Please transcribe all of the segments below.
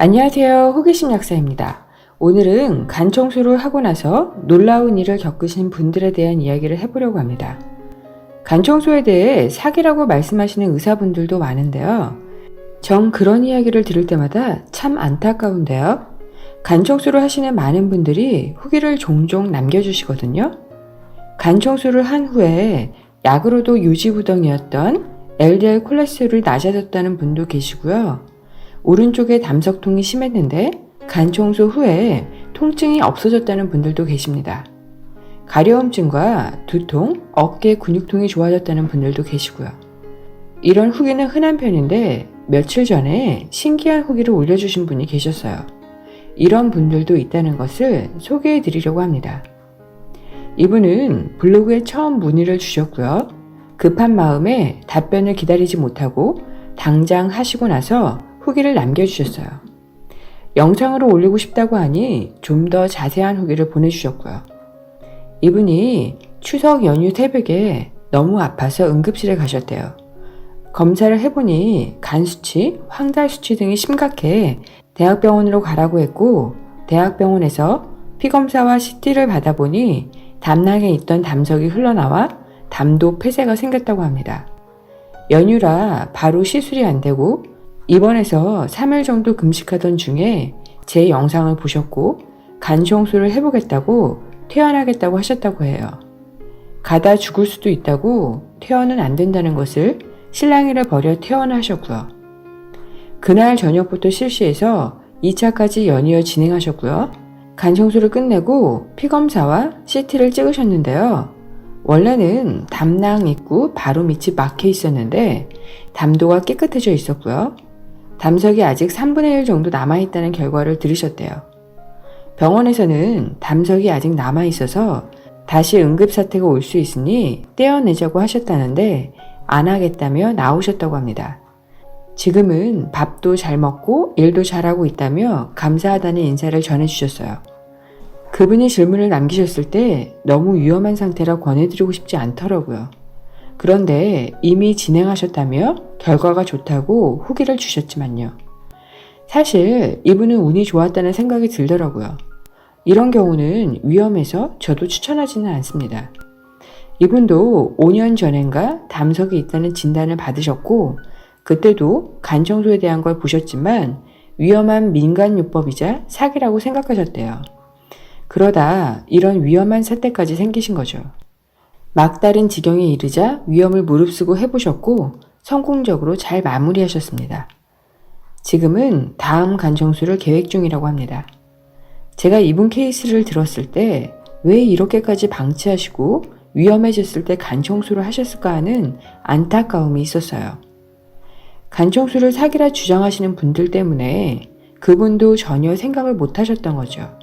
안녕하세요. 호기심 약사입니다. 오늘은 간 청소를 하고 나서 놀라운 일을 겪으신 분들에 대한 이야기를 해보려고 합니다. 간 청소에 대해 사기라고 말씀하시는 의사분들도 많은데요. 전 그런 이야기를 들을 때마다 참 안타까운데요. 간 청소를 하시는 많은 분들이 후기를 종종 남겨주시거든요. 간 청소를 한 후에 약으로도 유지부동이었던 LDL 콜레스테롤이 낮아졌다는 분도 계시고요. 오른쪽에 담석통이 심했는데 간 청소 후에 통증이 없어졌다는 분들도 계십니다. 가려움증과 두통, 어깨 근육통이 좋아졌다는 분들도 계시고요. 이런 후기는 흔한 편인데 며칠 전에 신기한 후기를 올려주신 분이 계셨어요. 이런 분들도 있다는 것을 소개해 드리려고 합니다. 이분은 블로그에 처음 문의를 주셨고요. 급한 마음에 답변을 기다리지 못하고 당장 하시고 나서 후기를 남겨주셨어요. 영상으로 올리고 싶다고 하니 좀 더 자세한 후기를 보내주셨고요. 이분이 추석 연휴 새벽에 너무 아파서 응급실에 가셨대요. 검사를 해보니 간 수치, 황달 수치 등이 심각해 대학병원으로 가라고 했고 대학병원에서 피검사와 CT를 받아보니 담낭에 있던 담석이 흘러나와 담도 폐쇄가 생겼다고 합니다. 연휴라 바로 시술이 안 되고 입원해서 3일 정도 금식하던 중에 제 영상을 보셨고 간 청소를 해보겠다고 퇴원하겠다고 하셨다고 해요. 가다 죽을 수도 있다고 퇴원은 안 된다는 것을 신랑이를 버려 퇴원하셨고요. 그날 저녁부터 실시해서 2차까지 연이어 진행하셨고요. 간 청소를 끝내고 피검사와 CT를 찍으셨는데요. 원래는 담낭 입구 바로 밑이 막혀 있었는데 담도가 깨끗해져 있었고요. 담석이 아직 3분의 1 정도 남아있다는 결과를 들으셨대요. 병원에서는 담석이 아직 남아있어서 다시 응급사태가 올 수 있으니 떼어내자고 하셨다는데 안 하겠다며 나오셨다고 합니다. 지금은 밥도 잘 먹고 일도 잘하고 있다며 감사하다는 인사를 전해주셨어요. 그분이 질문을 남기셨을 때 너무 위험한 상태라 권해드리고 싶지 않더라고요. 그런데 이미 진행하셨다며 결과가 좋다고 후기를 주셨지만요. 사실 이분은 운이 좋았다는 생각이 들더라고요. 이런 경우는 위험해서 저도 추천하지는 않습니다. 이분도 5년 전인가 담석이 있다는 진단을 받으셨고 그때도 간 청소에 대한 걸 보셨지만 위험한 민간요법이자 사기라고 생각하셨대요. 그러다 이런 위험한 사태까지 생기신 거죠. 막다른 지경에 이르자 위험을 무릅쓰고 해보셨고 성공적으로 잘 마무리하셨습니다. 지금은 다음 간 청소를 계획 중이라고 합니다. 제가 이분 케이스를 들었을 때 왜 이렇게까지 방치하시고 위험해졌을 때 간 청소를 하셨을까 하는 안타까움이 있었어요. 간 청소를 사기라 주장하시는 분들 때문에 그분도 전혀 생각을 못 하셨던 거죠.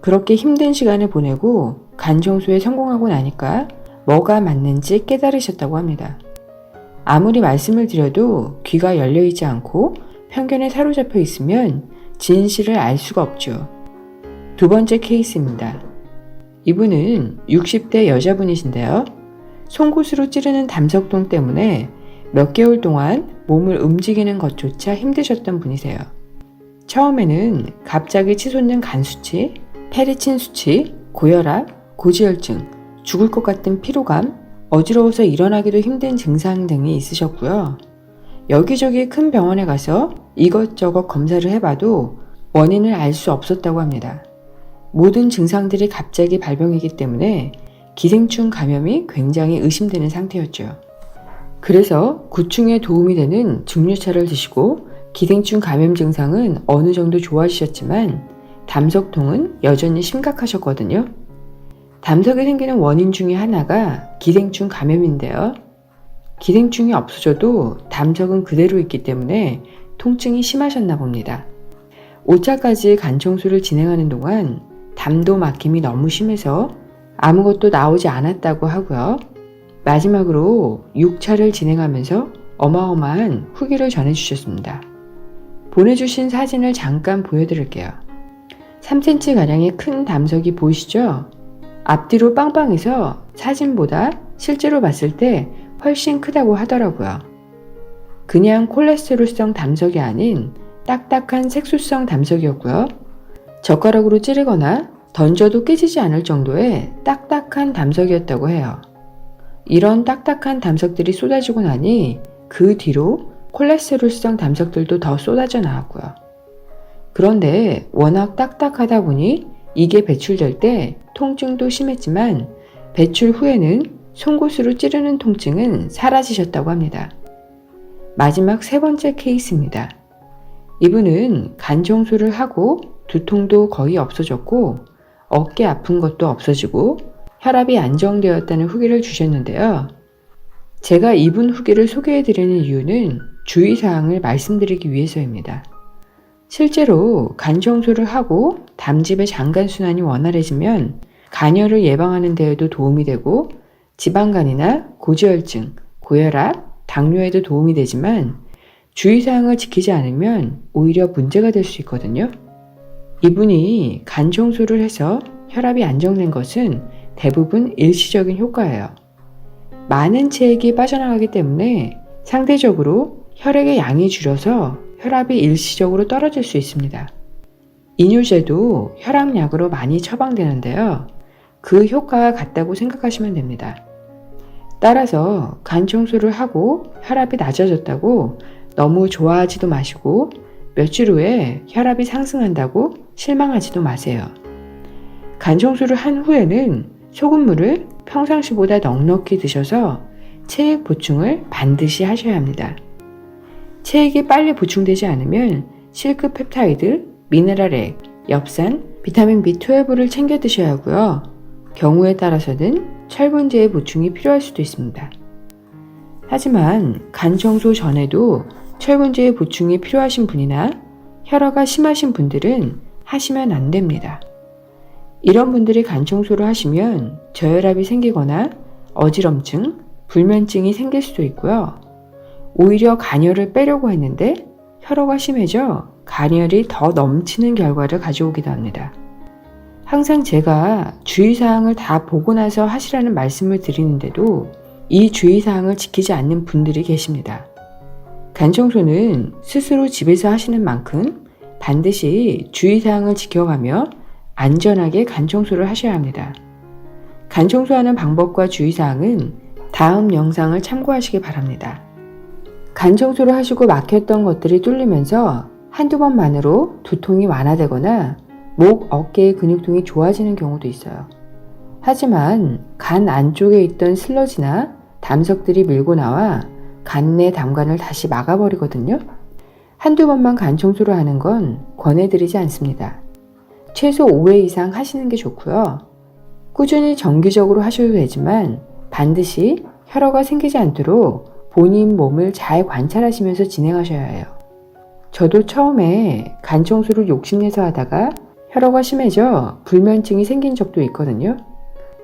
그렇게 힘든 시간을 보내고 간 청소에 성공하고 나니까 뭐가 맞는지 깨달으셨다고 합니다. 아무리 말씀을 드려도 귀가 열려있지 않고 편견에 사로잡혀 있으면 진실을 알 수가 없죠. 두 번째 케이스입니다. 이분은 60대 여자분이신데요. 송곳으로 찌르는 담석통 때문에 몇 개월 동안 몸을 움직이는 것조차 힘드셨던 분이세요. 처음에는 갑자기 치솟는 간 수치, 페리친 수치, 고혈압, 고지혈증, 죽을 것 같은 피로감, 어지러워서 일어나기도 힘든 증상 등이 있으셨고요. 여기저기 큰 병원에 가서 이것저것 검사를 해봐도 원인을 알 수 없었다고 합니다. 모든 증상들이 갑자기 발병이기 때문에 기생충 감염이 굉장히 의심되는 상태였죠. 그래서 구충에 도움이 되는 증류차를 드시고 기생충 감염 증상은 어느 정도 좋아지셨지만 담석통은 여전히 심각하셨거든요. 담석이 생기는 원인 중에 하나가 기생충 감염인데요. 기생충이 없어져도 담석은 그대로 있기 때문에 통증이 심하셨나 봅니다. 5차까지 간 청소를 진행하는 동안 담도 막힘이 너무 심해서 아무것도 나오지 않았다고 하고요. 마지막으로 6차를 진행하면서 어마어마한 후기를 전해주셨습니다. 보내주신 사진을 잠깐 보여드릴게요. 3cm가량의 큰 담석이 보이시죠? 앞뒤로 빵빵해서 사진보다 실제로 봤을 때 훨씬 크다고 하더라고요. 그냥 콜레스테롤성 담석이 아닌 딱딱한 색소성 담석이었고요. 젓가락으로 찌르거나 던져도 깨지지 않을 정도의 딱딱한 담석이었다고 해요. 이런 딱딱한 담석들이 쏟아지고 나니 그 뒤로 콜레스테롤성 담석들도 더 쏟아져 나왔고요. 그런데 워낙 딱딱하다 보니 이게 배출될 때 통증도 심했지만 배출 후에는 송곳으로 찌르는 통증은 사라지셨다고 합니다. 마지막 세 번째 케이스입니다. 이분은 간 청소를 하고 두통도 거의 없어졌고 어깨 아픈 것도 없어지고 혈압이 안정되었다는 후기를 주셨는데요. 제가 이분 후기를 소개해드리는 이유는 주의사항을 말씀드리기 위해서입니다. 실제로 간 청소를 하고 담즙의 장간순환이 원활해지면 간혈을 예방하는 데에도 도움이 되고 지방간이나 고지혈증, 고혈압, 당뇨에도 도움이 되지만 주의사항을 지키지 않으면 오히려 문제가 될 수 있거든요. 이분이 간 청소를 해서 혈압이 안정된 것은 대부분 일시적인 효과예요. 많은 체액이 빠져나가기 때문에 상대적으로 혈액의 양이 줄여서 혈압이 일시적으로 떨어질 수 있습니다. 이뇨제도 혈압약으로 많이 처방되는데요. 그 효과가 같다고 생각하시면 됩니다. 따라서 간 청소를 하고 혈압이 낮아졌다고 너무 좋아하지도 마시고 며칠 후에 혈압이 상승한다고 실망하지도 마세요. 간 청소를 한 후에는 소금물을 평상시보다 넉넉히 드셔서 체액 보충을 반드시 하셔야 합니다. 체액이 빨리 보충되지 않으면 실크 펩타이드, 미네랄액, 엽산, 비타민 B12를 챙겨 드셔야 하고요. 경우에 따라서는 철분제의 보충이 필요할 수도 있습니다. 하지만 간 청소 전에도 철분제의 보충이 필요하신 분이나 혈화가 심하신 분들은 하시면 안 됩니다. 이런 분들이 간 청소를 하시면 저혈압이 생기거나 어지럼증, 불면증이 생길 수도 있고요. 오히려 간혈을 빼려고 했는데 혈화가 심해져 간혈이 더 넘치는 결과를 가져오기도 합니다. 항상 제가 주의사항을 다 보고 나서 하시라는 말씀을 드리는데도 이 주의사항을 지키지 않는 분들이 계십니다. 간 청소는 스스로 집에서 하시는 만큼 반드시 주의사항을 지켜가며 안전하게 간 청소를 하셔야 합니다. 간 청소하는 방법과 주의사항은 다음 영상을 참고하시기 바랍니다. 간 청소를 하시고 막혔던 것들이 뚫리면서 한두 번만으로 두통이 완화되거나 목, 어깨의 근육통이 좋아지는 경우도 있어요. 하지만 간 안쪽에 있던 슬러지나 담석들이 밀고 나와 간 내 담관을 다시 막아버리거든요. 한두 번만 간 청소를 하는 건 권해드리지 않습니다. 최소 5회 이상 하시는 게 좋고요. 꾸준히 정기적으로 하셔도 되지만 반드시 혈화가 생기지 않도록 본인 몸을 잘 관찰하시면서 진행하셔야 해요. 저도 처음에 간 청소를 욕심내서 하다가 혈화가 심해져 불면증이 생긴 적도 있거든요.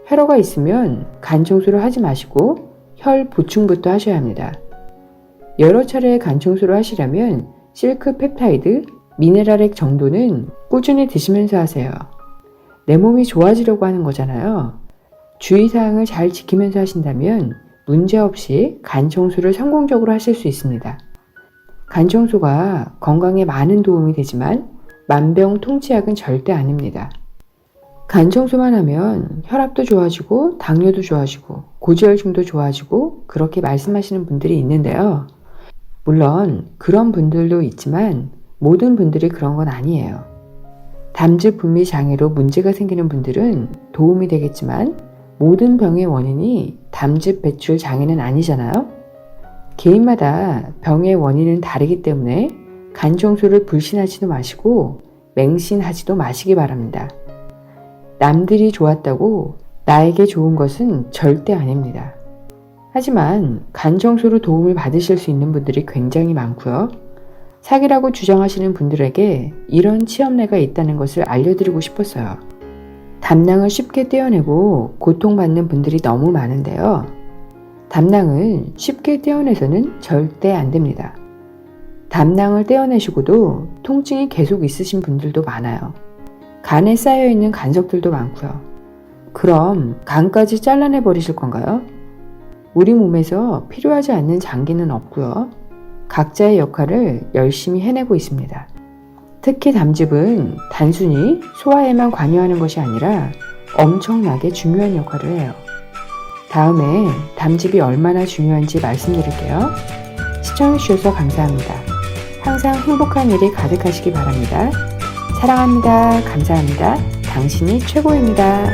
혈화가 있으면 간 청소를 하지 마시고 혈 보충부터 하셔야 합니다. 여러 차례 간 청소를 하시려면 실크 펩타이드, 미네랄액 정도는 꾸준히 드시면서 하세요. 내 몸이 좋아지려고 하는 거잖아요. 주의사항을 잘 지키면서 하신다면 문제없이 간 청소를 성공적으로 하실 수 있습니다. 간 청소가 건강에 많은 도움이 되지만 만병통치약은 절대 아닙니다. 간 청소만 하면 혈압도 좋아지고 당뇨도 좋아지고 고지혈증도 좋아지고 그렇게 말씀하시는 분들이 있는데요. 물론 그런 분들도 있지만 모든 분들이 그런 건 아니에요. 담즙 분비 장애로 문제가 생기는 분들은 도움이 되겠지만 모든 병의 원인이 담즙 배출 장애는 아니잖아요. 개인마다 병의 원인은 다르기 때문에 간 청소를 불신하지도 마시고 맹신하지도 마시기 바랍니다. 남들이 좋았다고 나에게 좋은 것은 절대 아닙니다. 하지만 간 청소로 도움을 받으실 수 있는 분들이 굉장히 많고요. 사기라고 주장하시는 분들에게 이런 치염내가 있다는 것을 알려드리고 싶었어요. 담낭을 쉽게 떼어내고 고통받는 분들이 너무 많은데요. 담낭을 쉽게 떼어내서는 절대 안 됩니다. 담낭을 떼어내시고도 통증이 계속 있으신 분들도 많아요. 간에 쌓여있는 간석들도 많고요. 그럼 간까지 잘라내 버리실 건가요? 우리 몸에서 필요하지 않는 장기는 없고요. 각자의 역할을 열심히 해내고 있습니다. 특히 담즙은 단순히 소화에만 관여하는 것이 아니라 엄청나게 중요한 역할을 해요. 다음에 담즙이 얼마나 중요한지 말씀드릴게요. 시청해주셔서 감사합니다. 항상 행복한 일이 가득하시기 바랍니다. 사랑합니다. 감사합니다. 당신이 최고입니다.